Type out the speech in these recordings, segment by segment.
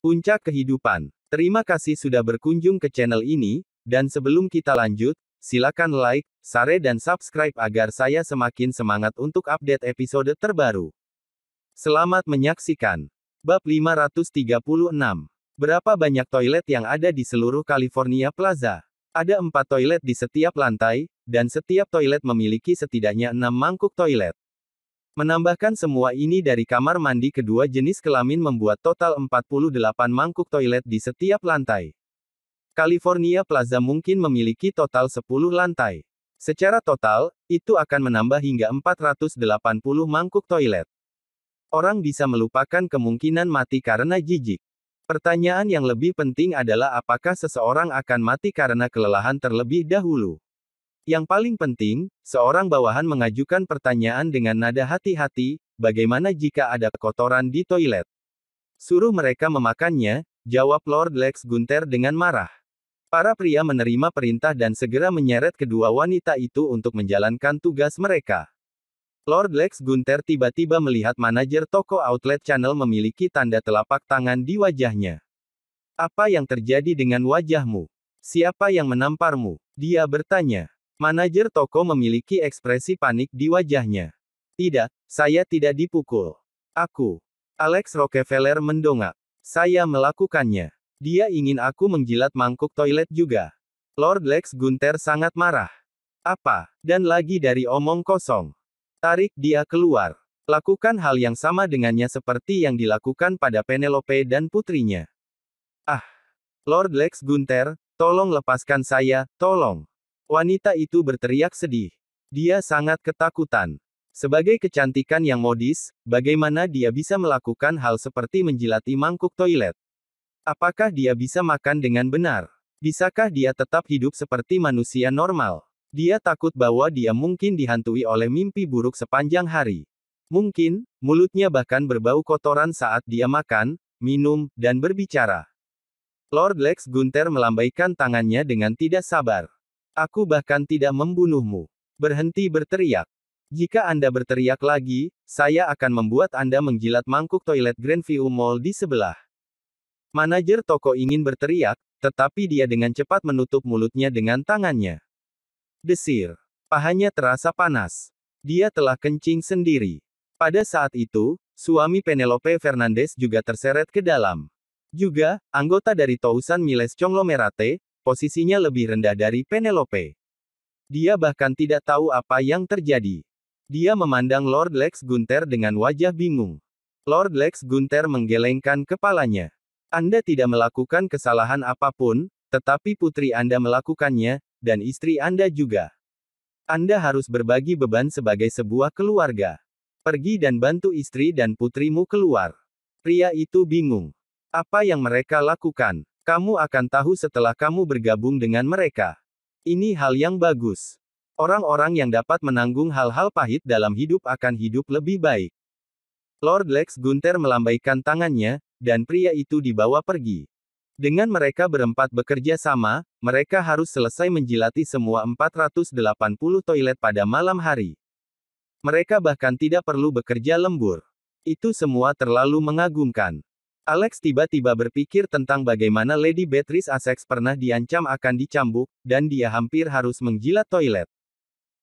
Puncak kehidupan. Terima kasih sudah berkunjung ke channel ini, dan sebelum kita lanjut, silakan like, share dan subscribe agar saya semakin semangat untuk update episode terbaru. Selamat menyaksikan. Bab 536. Berapa banyak toilet yang ada di seluruh California Plaza? Ada 4 toilet di setiap lantai, dan setiap toilet memiliki setidaknya 6 mangkuk toilet. Menambahkan semua ini dari kamar mandi kedua jenis kelamin membuat total 48 mangkuk toilet di setiap lantai. California Plaza mungkin memiliki total 10 lantai. Secara total, itu akan menambah hingga 480 mangkuk toilet. Orang bisa melupakan kemungkinan mati karena jijik. Pertanyaan yang lebih penting adalah apakah seseorang akan mati karena kelelahan terlebih dahulu. Yang paling penting, seorang bawahan mengajukan pertanyaan dengan nada hati-hati, bagaimana jika ada kotoran di toilet? Suruh mereka memakannya, jawab Lord Lex Gunther dengan marah. Para pria menerima perintah dan segera menyeret kedua wanita itu untuk menjalankan tugas mereka. Lord Lex Gunther tiba-tiba melihat manajer toko outlet Channel memiliki tanda telapak tangan di wajahnya. Apa yang terjadi dengan wajahmu? Siapa yang menamparmu? Dia bertanya. Manajer toko memiliki ekspresi panik di wajahnya. Tidak, saya tidak dipukul. Aku. Alex Rockefeller mendongak. Saya melakukannya. Dia ingin aku menjilat mangkuk toilet juga. Lord Lex Gunther sangat marah. Apa? Dan lagi dari omong kosong. Tarik dia keluar. Lakukan hal yang sama dengannya seperti yang dilakukan pada Penelope dan putrinya. Ah! Lord Lex Gunther, tolong lepaskan saya, tolong. Wanita itu berteriak sedih. Dia sangat ketakutan. Sebagai kecantikan yang modis, bagaimana dia bisa melakukan hal seperti menjilati mangkuk toilet? Apakah dia bisa makan dengan benar? Bisakah dia tetap hidup seperti manusia normal? Dia takut bahwa dia mungkin dihantui oleh mimpi buruk sepanjang hari. Mungkin, mulutnya bahkan berbau kotoran saat dia makan, minum, dan berbicara. Lord Lex Gunther melambaikan tangannya dengan tidak sabar. Aku bahkan tidak membunuhmu. Berhenti berteriak. Jika Anda berteriak lagi, saya akan membuat Anda menjilat mangkuk toilet Grandview Mall di sebelah. Manajer toko ingin berteriak, tetapi dia dengan cepat menutup mulutnya dengan tangannya. Desir. Pahanya terasa panas. Dia telah kencing sendiri. Pada saat itu, suami Penelope Fernandez juga terseret ke dalam. Juga, anggota dari Tousan Miles Conglomerate, posisinya lebih rendah dari Penelope. Dia bahkan tidak tahu apa yang terjadi. Dia memandang Lord Lex Gunther dengan wajah bingung. Lord Lex Gunther menggelengkan kepalanya. Anda tidak melakukan kesalahan apapun, tetapi putri Anda melakukannya, dan istri Anda juga. Anda harus berbagi beban sebagai sebuah keluarga. Pergi dan bantu istri dan putrimu keluar. Pria itu bingung. Apa yang mereka lakukan? Kamu akan tahu setelah kamu bergabung dengan mereka. Ini hal yang bagus. Orang-orang yang dapat menanggung hal-hal pahit dalam hidup akan hidup lebih baik. Lord Lex Gunther melambaikan tangannya, dan pria itu dibawa pergi. Dengan mereka berempat bekerja sama, mereka harus selesai menjilati semua 480 toilet pada malam hari. Mereka bahkan tidak perlu bekerja lembur. Itu semua terlalu mengagumkan. Alex tiba-tiba berpikir tentang bagaimana Lady Beatrice Essex pernah diancam akan dicambuk, dan dia hampir harus menjilat toilet.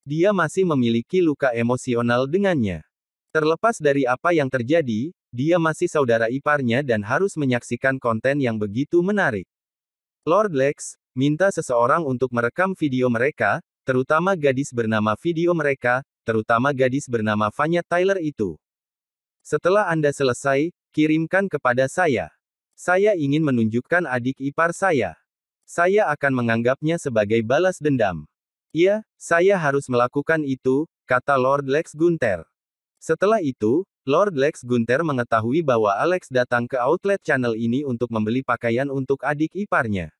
Dia masih memiliki luka emosional dengannya. Terlepas dari apa yang terjadi, dia masih saudara iparnya dan harus menyaksikan konten yang begitu menarik. Lord Lex minta seseorang untuk merekam video mereka, terutama gadis bernama Vanya Tyler itu. Setelah Anda selesai, kirimkan kepada saya. Saya ingin menunjukkan adik ipar saya. Saya akan menganggapnya sebagai balas dendam. Ya, saya harus melakukan itu, kata Lord Lex Gunther. Setelah itu, Lord Lex Gunther mengetahui bahwa Alex datang ke outlet Channel ini untuk membeli pakaian untuk adik iparnya.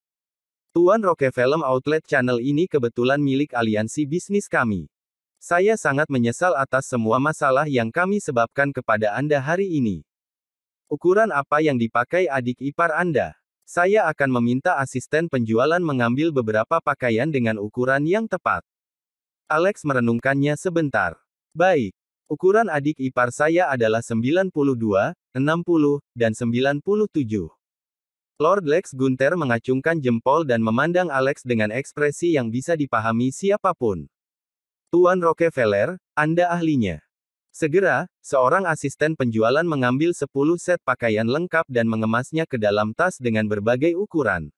Tuan Rockefeller Outlet Channel ini kebetulan milik aliansi bisnis kami. Saya sangat menyesal atas semua masalah yang kami sebabkan kepada Anda hari ini. Ukuran apa yang dipakai adik ipar Anda? Saya akan meminta asisten penjualan mengambil beberapa pakaian dengan ukuran yang tepat. Alex merenungkannya sebentar. Baik. Ukuran adik ipar saya adalah 92, 60, dan 97. Lord Lex Gunther mengacungkan jempol dan memandang Alex dengan ekspresi yang bisa dipahami siapapun. Tuan Rockefeller, Anda ahlinya. Segera, seorang asisten penjualan mengambil 10 set pakaian lengkap dan mengemasnya ke dalam tas dengan berbagai ukuran.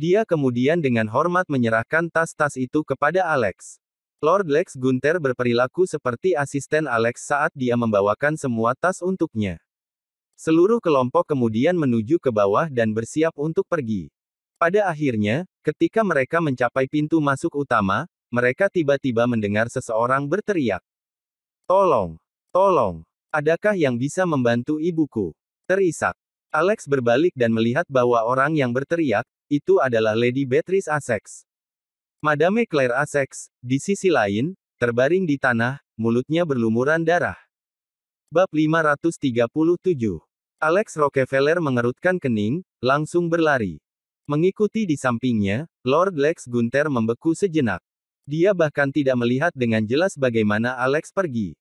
Dia kemudian dengan hormat menyerahkan tas-tas itu kepada Alex. Lord Lex Gunther berperilaku seperti asisten Alex saat dia membawakan semua tas untuknya. Seluruh kelompok kemudian menuju ke bawah dan bersiap untuk pergi. Pada akhirnya, ketika mereka mencapai pintu masuk utama, mereka tiba-tiba mendengar seseorang berteriak. Tolong! Tolong! Adakah yang bisa membantu ibuku? Terisak. Alex berbalik dan melihat bahwa orang yang berteriak, itu adalah Lady Beatrice Essex. Madame Claire Essex, di sisi lain, terbaring di tanah, mulutnya berlumuran darah. Bab 537. Alex Rockefeller mengerutkan kening, langsung berlari. Mengikuti di sampingnya, Lord Lex Gunther membeku sejenak. Dia bahkan tidak melihat dengan jelas bagaimana Alex pergi.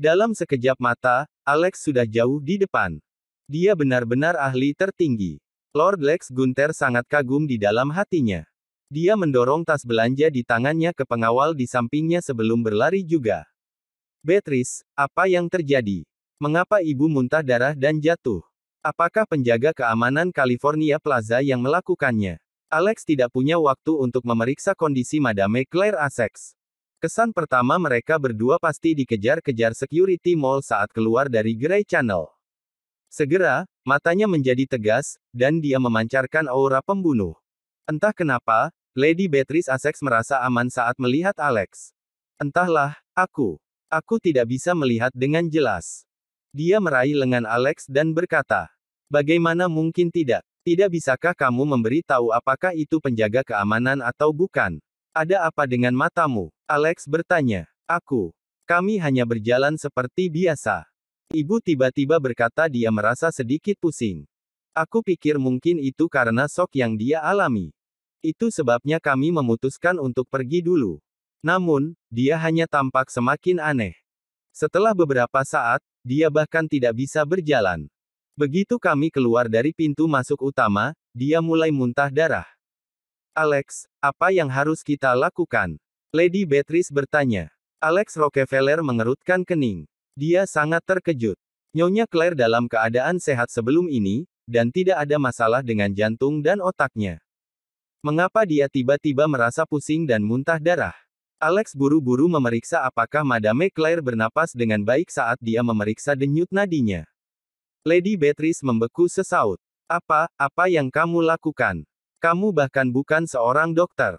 Dalam sekejap mata, Alex sudah jauh di depan. Dia benar-benar ahli tertinggi. Lord Lex Gunther sangat kagum di dalam hatinya. Dia mendorong tas belanja di tangannya ke pengawal di sampingnya sebelum berlari juga. Beatrice, apa yang terjadi? Mengapa ibu muntah darah dan jatuh? Apakah penjaga keamanan California Plaza yang melakukannya? Alex tidak punya waktu untuk memeriksa kondisi Madame Claire Essex. Kesan pertama mereka berdua pasti dikejar-kejar security mall saat keluar dari Grey Channel. Segera, matanya menjadi tegas, dan dia memancarkan aura pembunuh. Entah kenapa, Lady Beatrice Essex merasa aman saat melihat Alex. Entahlah, aku tidak bisa melihat dengan jelas. Dia meraih lengan Alex dan berkata, bagaimana mungkin tidak? Tidak bisakah kamu memberi tahu apakah itu penjaga keamanan atau bukan? Ada apa dengan matamu? Alex bertanya. Kami hanya berjalan seperti biasa. Ibu tiba-tiba berkata dia merasa sedikit pusing. Aku pikir mungkin itu karena shock yang dia alami. Itu sebabnya kami memutuskan untuk pergi dulu. Namun, dia hanya tampak semakin aneh. Setelah beberapa saat, dia bahkan tidak bisa berjalan. Begitu kami keluar dari pintu masuk utama, dia mulai muntah darah. Alex, apa yang harus kita lakukan? Lady Beatrice bertanya. Alex Rockefeller mengerutkan kening. Dia sangat terkejut. Nyonya Claire dalam keadaan sehat sebelum ini, dan tidak ada masalah dengan jantung dan otaknya. Mengapa dia tiba-tiba merasa pusing dan muntah darah? Alex buru-buru memeriksa apakah Madame Claire bernapas dengan baik saat dia memeriksa denyut nadinya. Lady Beatrice membeku sesaut. Apa yang kamu lakukan? Kamu bahkan bukan seorang dokter.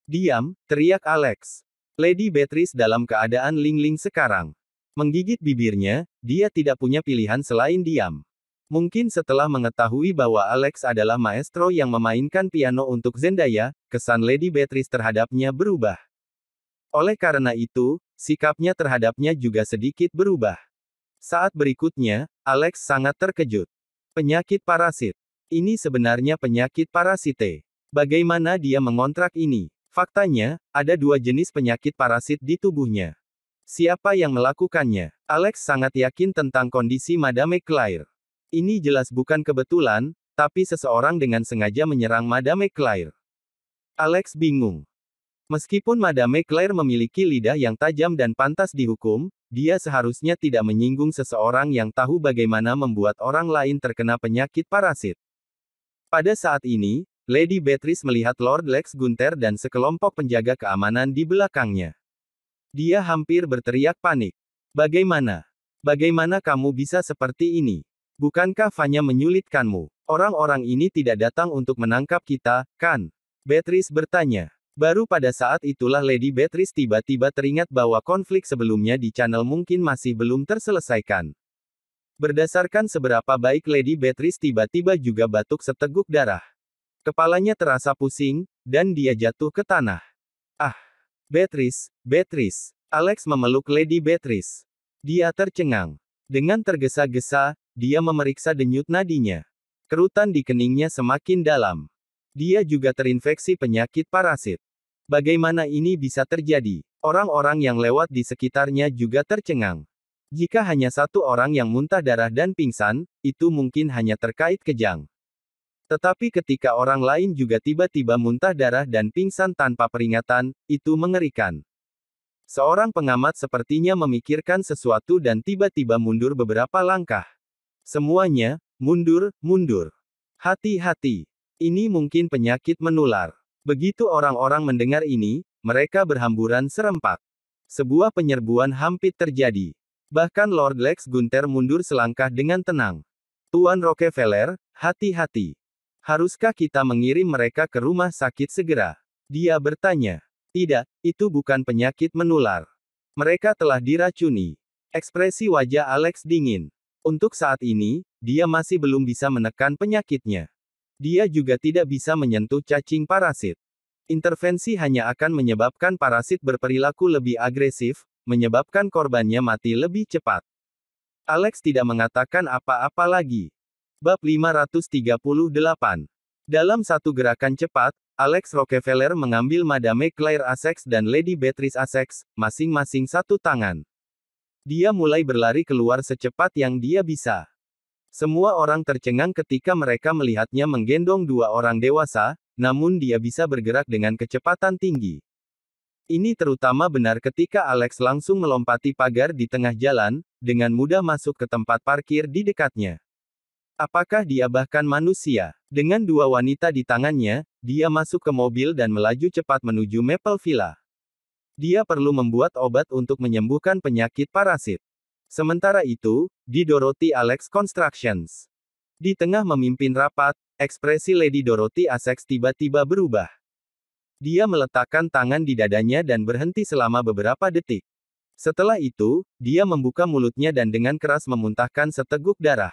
Diam, teriak Alex. Lady Beatrice dalam keadaan linglung sekarang. Menggigit bibirnya, dia tidak punya pilihan selain diam. Mungkin setelah mengetahui bahwa Alex adalah maestro yang memainkan piano untuk Zendaya, kesan Lady Beatrice terhadapnya berubah. Oleh karena itu, sikapnya terhadapnya juga sedikit berubah. Saat berikutnya, Alex sangat terkejut. Penyakit parasit. Ini sebenarnya penyakit parasite. Bagaimana dia mengontrak ini? Faktanya, ada 2 jenis penyakit parasit di tubuhnya. Siapa yang melakukannya? Alex sangat yakin tentang kondisi Madame Claire. Ini jelas bukan kebetulan, tapi seseorang dengan sengaja menyerang Madame Claire. Alex bingung. Meskipun Madame Claire memiliki lidah yang tajam dan pantas dihukum, dia seharusnya tidak menyinggung seseorang yang tahu bagaimana membuat orang lain terkena penyakit parasit. Pada saat ini, Lady Beatrice melihat Lord Lex Gunther dan sekelompok penjaga keamanan di belakangnya. Dia hampir berteriak panik. Bagaimana? Bagaimana kamu bisa seperti ini? Bukankah Fanya menyulitkanmu? Orang-orang ini tidak datang untuk menangkap kita, kan? Beatrice bertanya. Baru pada saat itulah Lady Beatrice tiba-tiba teringat bahwa konflik sebelumnya di channel mungkin masih belum terselesaikan. Berdasarkan seberapa baik Lady Beatrice tiba-tiba juga batuk seteguk darah. Kepalanya terasa pusing, dan dia jatuh ke tanah. Ah! Beatrice. Alex memeluk Lady Beatrice. Dia tercengang. Dengan tergesa-gesa, dia memeriksa denyut nadinya. Kerutan di keningnya semakin dalam. Dia juga terinfeksi penyakit parasit. Bagaimana ini bisa terjadi? Orang-orang yang lewat di sekitarnya juga tercengang. Jika hanya satu orang yang muntah darah dan pingsan, itu mungkin hanya terkait kejang. Tetapi ketika orang lain juga tiba-tiba muntah darah dan pingsan tanpa peringatan, itu mengerikan. Seorang pengamat sepertinya memikirkan sesuatu dan tiba-tiba mundur beberapa langkah. Semuanya, mundur, mundur. Hati-hati. Ini mungkin penyakit menular. Begitu orang-orang mendengar ini, mereka berhamburan serempak. Sebuah penyerbuan hampir terjadi. Bahkan Lord Lex Gunther mundur selangkah dengan tenang. Tuan Rockefeller, hati-hati. Haruskah kita mengirim mereka ke rumah sakit segera? Dia bertanya. Tidak, itu bukan penyakit menular. Mereka telah diracuni. Ekspresi wajah Alex dingin. Untuk saat ini, dia masih belum bisa menekan penyakitnya. Dia juga tidak bisa menyentuh cacing parasit. Intervensi hanya akan menyebabkan parasit berperilaku lebih agresif, menyebabkan korbannya mati lebih cepat. Alex tidak mengatakan apa-apa lagi. Bab 538. Dalam satu gerakan cepat, Alex Rockefeller mengambil Madame Claire Essex dan Lady Beatrice Essex, masing-masing satu tangan. Dia mulai berlari keluar secepat yang dia bisa. Semua orang tercengang ketika mereka melihatnya menggendong dua orang dewasa, namun dia bisa bergerak dengan kecepatan tinggi. Ini terutama benar ketika Alex langsung melompati pagar di tengah jalan, dengan mudah masuk ke tempat parkir di dekatnya. Apakah dia bahkan manusia? Dengan dua wanita di tangannya, dia masuk ke mobil dan melaju cepat menuju Maple Villa. Dia perlu membuat obat untuk menyembuhkan penyakit parasit. Sementara itu, di Dorothy Alex Constructions. Di tengah memimpin rapat, ekspresi Lady Dorothy Essex tiba-tiba berubah. Dia meletakkan tangan di dadanya dan berhenti selama beberapa detik. Setelah itu, dia membuka mulutnya dan dengan keras memuntahkan seteguk darah.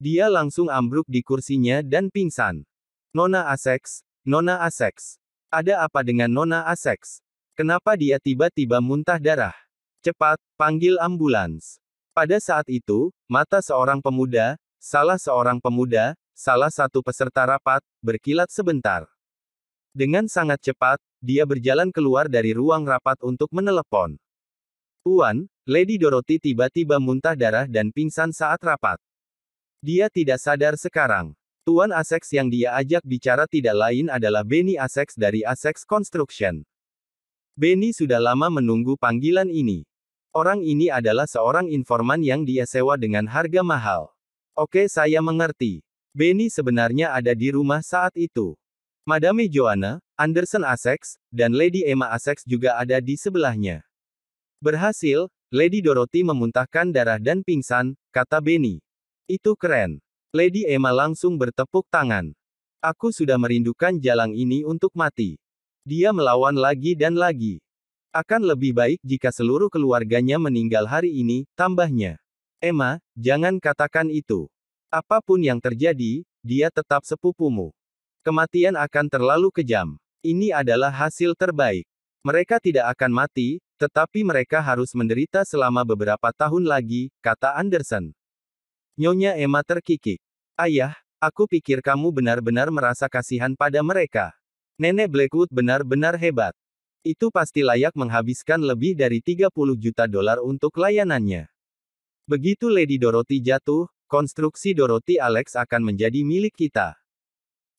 Dia langsung ambruk di kursinya dan pingsan. Nona Essex, Nona Essex. Ada apa dengan Nona Essex? Kenapa dia tiba-tiba muntah darah? Cepat, panggil ambulans. Pada saat itu, mata seorang pemuda, salah satu peserta rapat, berkilat sebentar. Dengan sangat cepat, dia berjalan keluar dari ruang rapat untuk menelepon. Tuan, Lady Dorothy tiba-tiba muntah darah dan pingsan saat rapat. Dia tidak sadar sekarang. Tuan Essex yang dia ajak bicara tidak lain adalah Benny Essex dari Essex Construction. Benny sudah lama menunggu panggilan ini. Orang ini adalah seorang informan yang dia sewa dengan harga mahal. Oke, saya mengerti. Benny sebenarnya ada di rumah saat itu. Madame Joanna, Anderson Essex, dan Lady Emma Essex juga ada di sebelahnya. Berhasil, Lady Dorothy memuntahkan darah dan pingsan, kata Benny. Itu keren. Lady Emma langsung bertepuk tangan. Aku sudah merindukan jalang ini untuk mati. Dia melawan lagi dan lagi. Akan lebih baik jika seluruh keluarganya meninggal hari ini, tambahnya. Emma, jangan katakan itu. Apapun yang terjadi, dia tetap sepupumu. Kematian akan terlalu kejam. Ini adalah hasil terbaik. Mereka tidak akan mati, tetapi mereka harus menderita selama beberapa tahun lagi, kata Anderson. Nyonya Emma terkikik. Ayah, aku pikir kamu benar-benar merasa kasihan pada mereka. Nenek Blackwood benar-benar hebat. Itu pasti layak menghabiskan lebih dari 30 juta dolar untuk layanannya. Begitu Lady Dorothy jatuh, konstruksi Dorothy Alex akan menjadi milik kita.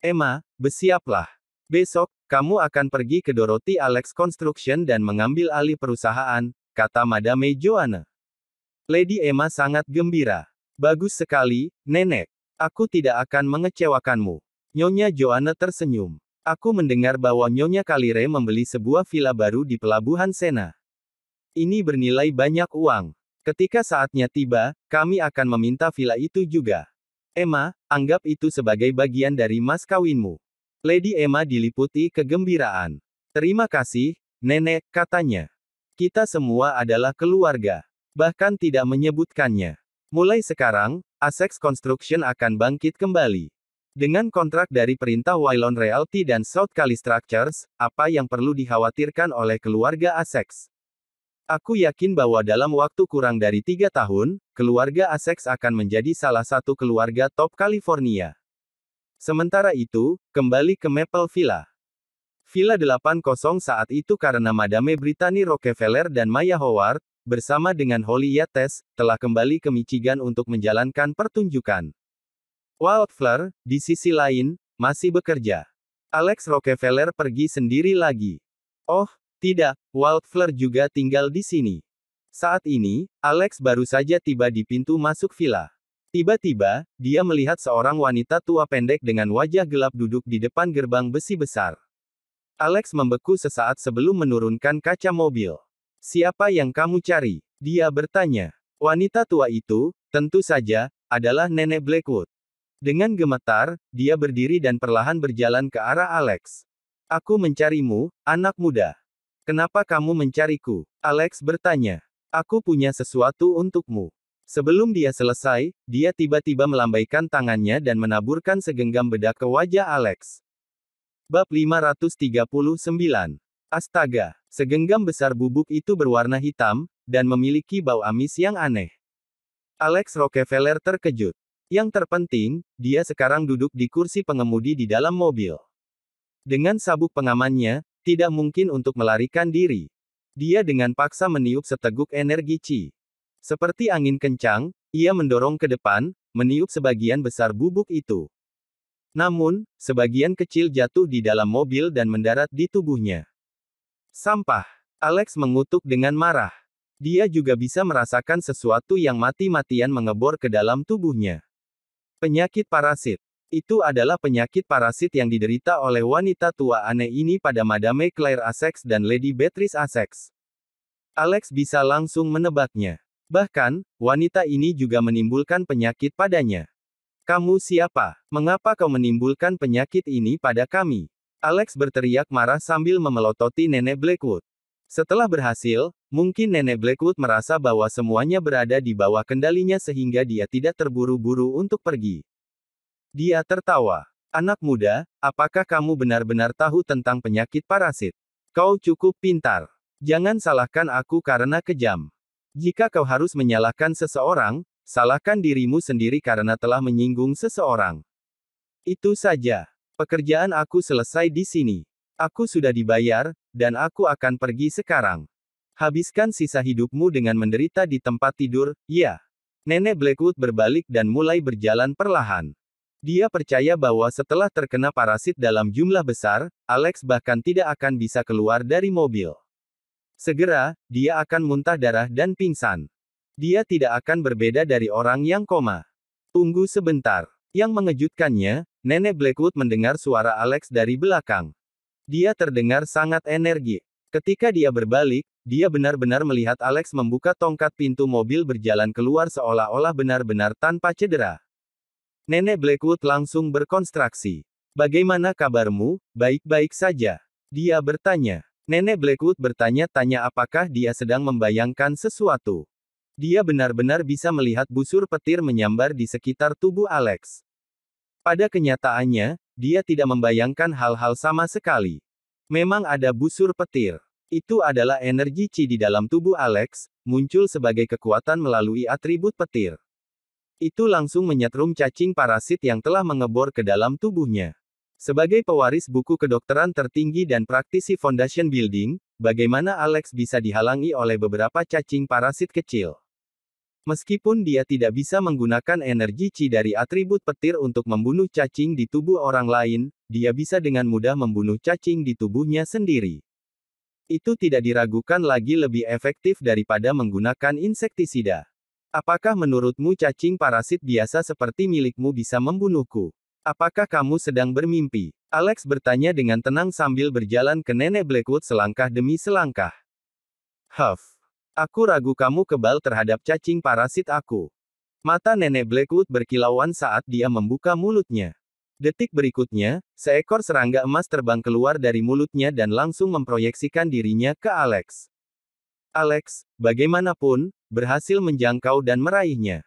Emma, bersiaplah. Besok, kamu akan pergi ke Dorothy Alex Construction dan mengambil alih perusahaan, kata Madame Joanna. Lady Emma sangat gembira. Bagus sekali, Nenek. Aku tidak akan mengecewakanmu. Nyonya Joanna tersenyum. Aku mendengar bahwa Nyonya Kalire membeli sebuah villa baru di Pelabuhan Sena. Ini bernilai banyak uang. Ketika saatnya tiba, kami akan meminta villa itu juga. Emma, anggap itu sebagai bagian dari mas kawinmu. Lady Emma diliputi kegembiraan. Terima kasih, Nenek, katanya. Kita semua adalah keluarga. Bahkan tidak menyebutkannya. Mulai sekarang, Essex Construction akan bangkit kembali. Dengan kontrak dari perintah Wylon Realty dan South Kali Structures, apa yang perlu dikhawatirkan oleh keluarga Essex? Aku yakin bahwa dalam waktu kurang dari 3 tahun, keluarga Essex akan menjadi salah satu keluarga top California. Sementara itu, kembali ke Maple Villa. Villa 80 saat itu karena Madame Brittany Rockefeller dan Maya Howard, bersama dengan Holly Yates, telah kembali ke Michigan untuk menjalankan pertunjukan. Waldfler, di sisi lain, masih bekerja. Alex Rockefeller pergi sendiri lagi. Oh, tidak, Waldfler juga tinggal di sini. Saat ini, Alex baru saja tiba di pintu masuk villa. Tiba-tiba, dia melihat seorang wanita tua pendek dengan wajah gelap duduk di depan gerbang besi besar. Alex membeku sesaat sebelum menurunkan kaca mobil. "Siapa yang kamu cari?" dia bertanya. Wanita tua itu, tentu saja, adalah Nenek Blackwood. Dengan gemetar, dia berdiri dan perlahan berjalan ke arah Alex. "Aku mencarimu, anak muda. Kenapa kamu mencariku?" Alex bertanya. "Aku punya sesuatu untukmu." Sebelum dia selesai, dia tiba-tiba melambaikan tangannya dan menaburkan segenggam bedak ke wajah Alex. Bab 539. Astaga, segenggam besar bubuk itu berwarna hitam, dan memiliki bau amis yang aneh. Alex Rockefeller terkejut. Yang terpenting, dia sekarang duduk di kursi pengemudi di dalam mobil. Dengan sabuk pengamannya, tidak mungkin untuk melarikan diri. Dia dengan paksa meniup seteguk energi Qi. Seperti angin kencang, ia mendorong ke depan, meniup sebagian besar bubuk itu. Namun, sebagian kecil jatuh di dalam mobil dan mendarat di tubuhnya. Sampah. Alex mengutuk dengan marah. Dia juga bisa merasakan sesuatu yang mati-matian mengebor ke dalam tubuhnya. Penyakit parasit. Itu adalah penyakit parasit yang diderita oleh wanita tua aneh ini pada Madame Claire Essex dan Lady Beatrice Essex. Alex bisa langsung menebaknya. Bahkan, wanita ini juga menimbulkan penyakit padanya. "Kamu siapa? Mengapa kau menimbulkan penyakit ini pada kami?" Alex berteriak marah sambil memelototi Nenek Blackwood. Setelah berhasil, mungkin Nenek Blackwood merasa bahwa semuanya berada di bawah kendalinya sehingga dia tidak terburu-buru untuk pergi. Dia tertawa. "Anak muda, apakah kamu benar-benar tahu tentang penyakit parasit? Kau cukup pintar. Jangan salahkan aku karena kejam. Jika kau harus menyalahkan seseorang, salahkan dirimu sendiri karena telah menyinggung seseorang. Itu saja. Pekerjaan aku selesai di sini. Aku sudah dibayar, dan aku akan pergi sekarang. Habiskan sisa hidupmu dengan menderita di tempat tidur, ya." Nenek Blackwood berbalik dan mulai berjalan perlahan. Dia percaya bahwa setelah terkena parasit dalam jumlah besar, Alex bahkan tidak akan bisa keluar dari mobil. Segera, dia akan muntah darah dan pingsan. Dia tidak akan berbeda dari orang yang koma. Tunggu sebentar. Yang mengejutkannya, Nenek Blackwood mendengar suara Alex dari belakang. Dia terdengar sangat energik. Ketika dia berbalik, dia benar-benar melihat Alex membuka tongkat pintu mobil berjalan keluar seolah-olah benar-benar tanpa cedera. Nenek Blackwood langsung berkontraksi. "Bagaimana kabarmu? Baik-baik saja?" dia bertanya. Nenek Blackwood bertanya-tanya apakah dia sedang membayangkan sesuatu. Dia benar-benar bisa melihat busur petir menyambar di sekitar tubuh Alex. Pada kenyataannya, dia tidak membayangkan hal-hal sama sekali. Memang ada busur petir. Itu adalah energi Qi di dalam tubuh Alex, muncul sebagai kekuatan melalui atribut petir. Itu langsung menyetrum cacing parasit yang telah mengebor ke dalam tubuhnya. Sebagai pewaris buku kedokteran tertinggi dan praktisi Foundation Building, bagaimana Alex bisa dihalangi oleh beberapa cacing parasit kecil? Meskipun dia tidak bisa menggunakan energi Qi dari atribut petir untuk membunuh cacing di tubuh orang lain, dia bisa dengan mudah membunuh cacing di tubuhnya sendiri. Itu tidak diragukan lagi lebih efektif daripada menggunakan insektisida. Apakah menurutmu cacing parasit biasa seperti milikmu bisa membunuhku? Apakah kamu sedang bermimpi? Alex bertanya dengan tenang sambil berjalan ke Nenek Blackwood selangkah demi selangkah. "Huff. Aku ragu kamu kebal terhadap cacing parasit aku." Mata Nenek Blackwood berkilauan saat dia membuka mulutnya. Detik berikutnya, seekor serangga emas terbang keluar dari mulutnya dan langsung memproyeksikan dirinya ke Alex. Alex, bagaimanapun, berhasil menjangkau dan meraihnya.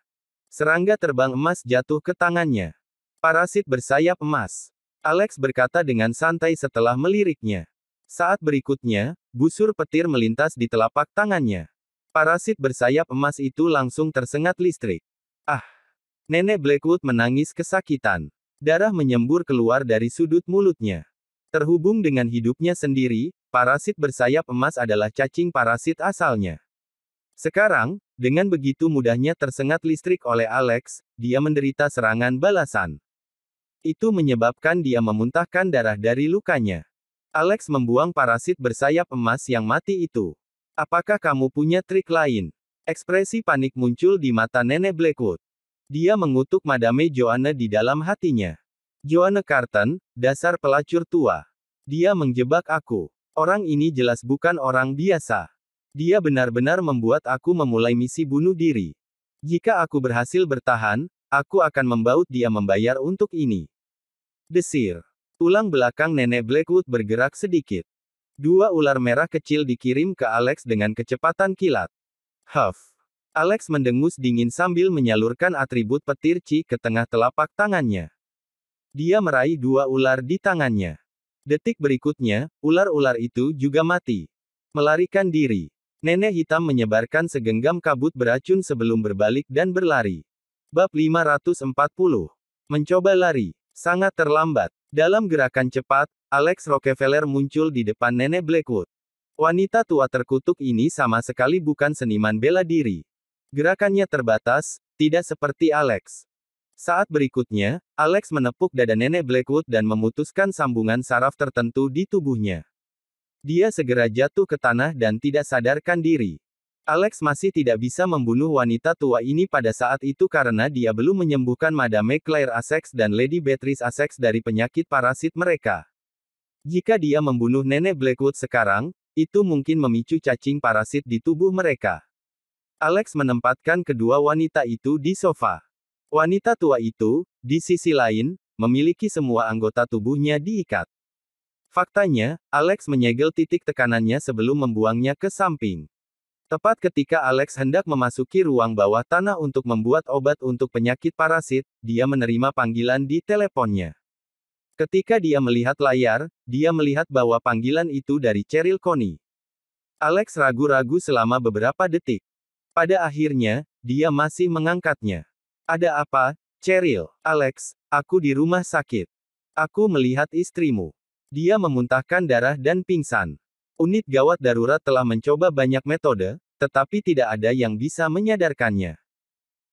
Serangga terbang emas jatuh ke tangannya. "Parasit bersayap emas," Alex berkata dengan santai setelah meliriknya. Saat berikutnya, busur petir melintas di telapak tangannya. Parasit bersayap emas itu langsung tersengat listrik. "Ah!" Nenek Blackwood menangis kesakitan. Darah menyembur keluar dari sudut mulutnya. Terhubung dengan hidupnya sendiri, parasit bersayap emas adalah cacing parasit asalnya. Sekarang, dengan begitu mudahnya tersengat listrik oleh Alex, dia menderita serangan balasan. Itu menyebabkan dia memuntahkan darah dari lukanya. Alex membuang parasit bersayap emas yang mati itu. Apakah kamu punya trik lain? Ekspresi panik muncul di mata Nenek Blackwood. Dia mengutuk Madame Joanne di dalam hatinya. Joanne Carton, dasar pelacur tua. Dia menjebak aku. Orang ini jelas bukan orang biasa. Dia benar-benar membuat aku memulai misi bunuh diri. Jika aku berhasil bertahan, aku akan membaut dia membayar untuk ini. Desir. Tulang belakang Nenek Blackwood bergerak sedikit. Dua ular merah kecil dikirim ke Alex dengan kecepatan kilat. Huff. Alex mendengus dingin sambil menyalurkan atribut petir Chi ke tengah telapak tangannya. Dia meraih dua ular di tangannya. Detik berikutnya, ular-ular itu juga mati. Melarikan diri. Nenek hitam menyebarkan segenggam kabut beracun sebelum berbalik dan berlari. Bab 540. Mencoba lari. Sangat terlambat. Dalam gerakan cepat, Alex Rockefeller muncul di depan Nenek Blackwood. Wanita tua terkutuk ini sama sekali bukan seniman bela diri. Gerakannya terbatas, tidak seperti Alex. Saat berikutnya, Alex menepuk dada Nenek Blackwood dan memutuskan sambungan saraf tertentu di tubuhnya. Dia segera jatuh ke tanah dan tidak sadarkan diri. Alex masih tidak bisa membunuh wanita tua ini pada saat itu karena dia belum menyembuhkan Madame Claire Essex dan Lady Beatrice Essex dari penyakit parasit mereka. Jika dia membunuh Nenek Blackwood sekarang, itu mungkin memicu cacing parasit di tubuh mereka. Alex menempatkan kedua wanita itu di sofa. Wanita tua itu, di sisi lain, memiliki semua anggota tubuhnya diikat. Faktanya, Alex menyegel titik tekanannya sebelum membuangnya ke samping. Tepat ketika Alex hendak memasuki ruang bawah tanah untuk membuat obat untuk penyakit parasit, dia menerima panggilan di teleponnya. Ketika dia melihat layar, dia melihat bahwa panggilan itu dari Cheryl Coney. Alex ragu-ragu selama beberapa detik. Pada akhirnya, dia masih mengangkatnya. Ada apa, Cheryl? Alex, aku di rumah sakit. Aku melihat istrimu. Dia memuntahkan darah dan pingsan. Unit gawat darurat telah mencoba banyak metode, tetapi tidak ada yang bisa menyadarkannya.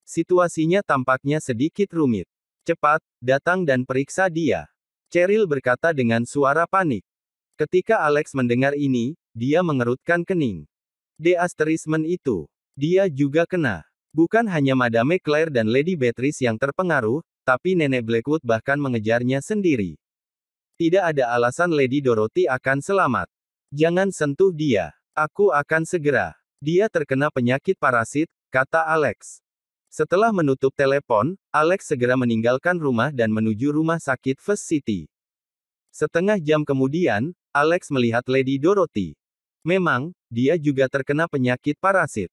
Situasinya tampaknya sedikit rumit. Cepat, datang dan periksa dia. Cheryl berkata dengan suara panik. Ketika Alex mendengar ini, dia mengerutkan kening. Deasterismen itu. Dia juga kena. Bukan hanya Madame Claire dan Lady Beatrice yang terpengaruh, tapi Nenek Blackwood bahkan mengejarnya sendiri. Tidak ada alasan Lady Dorothy akan selamat. Jangan sentuh dia. Aku akan segera. Dia terkena penyakit parasit, kata Alex. Setelah menutup telepon, Alex segera meninggalkan rumah dan menuju rumah sakit First City. Setengah jam kemudian, Alex melihat Lady Dorothy. Memang, dia juga terkena penyakit parasit.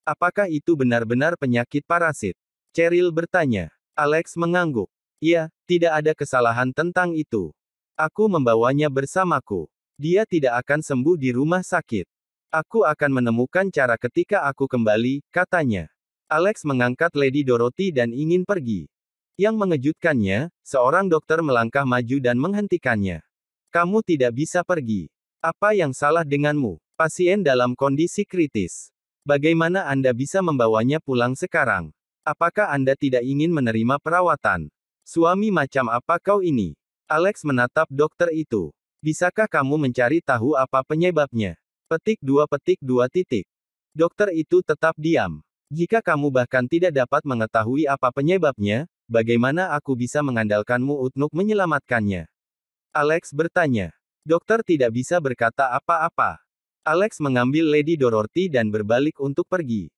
Apakah itu benar-benar penyakit parasit? Cheryl bertanya. Alex mengangguk. Ya, tidak ada kesalahan tentang itu. Aku membawanya bersamaku. Dia tidak akan sembuh di rumah sakit. Aku akan menemukan cara ketika aku kembali, katanya. Alex mengangkat Lady Dorothy dan ingin pergi. Yang mengejutkannya, seorang dokter melangkah maju dan menghentikannya. Kamu tidak bisa pergi. Apa yang salah denganmu? Pasien dalam kondisi kritis. Bagaimana Anda bisa membawanya pulang sekarang? Apakah Anda tidak ingin menerima perawatan? Suami macam apa kau ini? Alex menatap dokter itu. Bisakah kamu mencari tahu apa penyebabnya? Petik 2 titik. Dokter itu tetap diam. Jika kamu bahkan tidak dapat mengetahui apa penyebabnya, bagaimana aku bisa mengandalkanmu untuk menyelamatkannya? Alex bertanya. Dokter tidak bisa berkata apa-apa. Alex mengambil Lady Dorothy dan berbalik untuk pergi.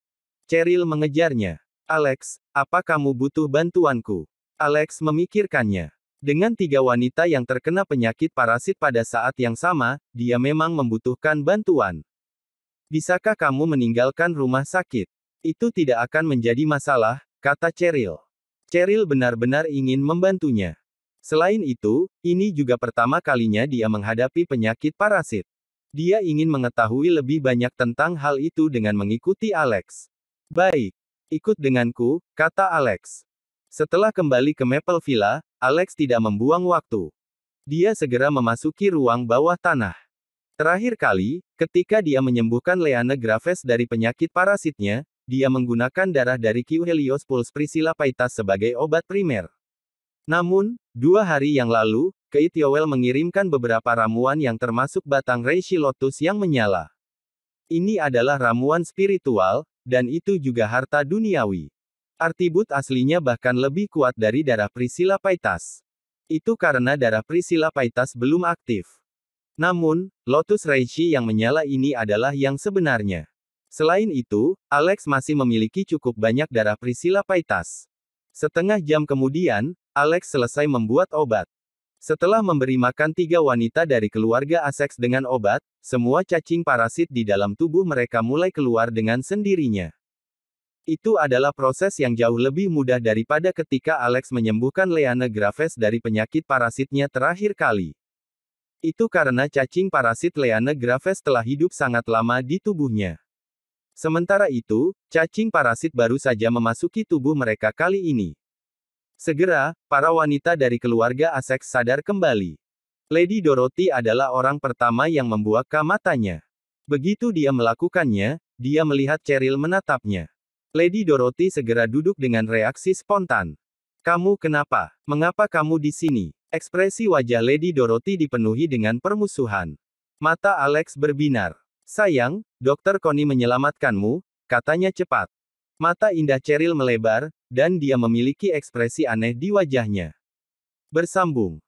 Cheryl mengejarnya. Alex, apa kamu butuh bantuanku? Alex memikirkannya. Dengan 3 wanita yang terkena penyakit parasit pada saat yang sama, dia memang membutuhkan bantuan. Bisakah kamu meninggalkan rumah sakit? Itu tidak akan menjadi masalah, kata Cheryl. Cheryl benar-benar ingin membantunya. Selain itu, ini juga pertama kalinya dia menghadapi penyakit parasit. Dia ingin mengetahui lebih banyak tentang hal itu dengan mengikuti Alex. Baik, ikut denganku, kata Alex. Setelah kembali ke Maple Villa, Alex tidak membuang waktu. Dia segera memasuki ruang bawah tanah. Terakhir kali, ketika dia menyembuhkan Leanne Graves dari penyakit parasitnya, dia menggunakan darah dari Q Helios Pulse Priscilla Paitas sebagai obat primer. Namun, 2 hari yang lalu, Keit Yowell mengirimkan beberapa ramuan yang termasuk batang reishi lotus yang menyala. Ini adalah ramuan spiritual, dan itu juga harta duniawi. Artibut aslinya bahkan lebih kuat dari darah Priscilla Paitas. Itu karena darah Priscilla Paitas belum aktif. Namun, lotus reishi yang menyala ini adalah yang sebenarnya. Selain itu, Alex masih memiliki cukup banyak darah Priscilla Paitas. Setengah jam kemudian, Alex selesai membuat obat. Setelah memberi makan 3 wanita dari keluarga Essex dengan obat, semua cacing parasit di dalam tubuh mereka mulai keluar dengan sendirinya. Itu adalah proses yang jauh lebih mudah daripada ketika Alex menyembuhkan Leanne Graves dari penyakit parasitnya terakhir kali. Itu karena cacing parasit Leanne Graves telah hidup sangat lama di tubuhnya. Sementara itu, cacing parasit baru saja memasuki tubuh mereka kali ini. Segera, para wanita dari keluarga Essex sadar kembali. Lady Dorothy adalah orang pertama yang membuka matanya. Begitu dia melakukannya, dia melihat Cheryl menatapnya. Lady Dorothy segera duduk dengan reaksi spontan. "Kamu kenapa? Mengapa kamu di sini?" Ekspresi wajah Lady Dorothy dipenuhi dengan permusuhan. Mata Alex berbinar. "Sayang, Dr. Connie menyelamatkanmu," katanya cepat. Mata indah Cheryl melebar, dan dia memiliki ekspresi aneh di wajahnya. Bersambung.